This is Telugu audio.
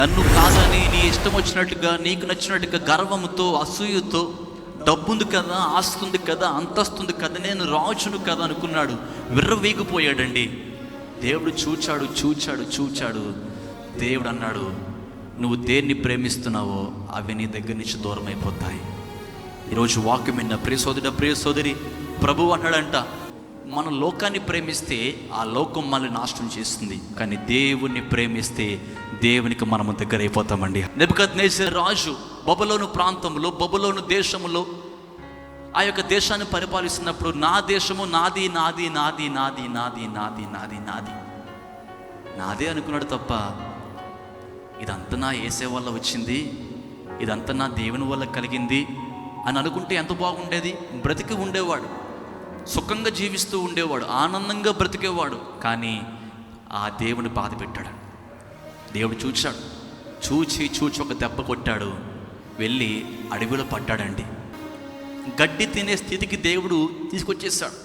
నన్ను కాదని నీ ఇష్టం వచ్చినట్టుగా నీకు నచ్చినట్టుగా గర్వంతో అసూయతో డబ్బుంది కదా, ఆస్తుంది కదా, అంతస్తుంది కదా, నేను రాజును కదా అనుకున్నాడు. విర్రవీగిపోయాడండి. దేవుడు చూచాడు. దేవుడు అన్నాడు, నువ్వు దేన్ని ప్రేమిస్తున్నావో అవి నీ దగ్గర నుంచి దూరం అయిపోతాయి. ఈరోజు వాక్యం విన్న ప్రియ సోదరి, ప్రభువు అన్నాడంట, మన లోకాన్ని ప్రేమిస్తే ఆ లోకం మనల్ని నాశనం చేస్తుంది, కానీ దేవుణ్ణి ప్రేమిస్తే దేవునికి మనము దగ్గర అయిపోతామండి. నెబుకద్నెజర్ రాజు బబులోను ప్రాంతంలో, బబులోను దేశంలో ఆ యొక్క దేశాన్ని పరిపాలిస్తున్నప్పుడు నా దేశము నాది నాది నాది నాది నాది నాది నాది నాది నాదే అనుకున్నాడు తప్ప ఇదంతా నా యేసే వల్ల వచ్చింది, ఇదంతా నా దేవుని వల్ల కలిగింది అని అనుకుంటే ఎంత బాగుండేది. బ్రతికి ఉండేవాడు, సుఖంగా జీవిస్తూ ఉండేవాడు, ఆనందంగా బ్రతికేవాడు. కానీ ఆ దేవుని బాధ పెట్టాడు. దేవుడు చూచి ఒక దెబ్బ కొట్టాడు, వెళ్ళి అడవిలో పడ్డాడండి. గడ్డి తినే స్థితికి దేవుడు తీసుకొచ్చేసాడు.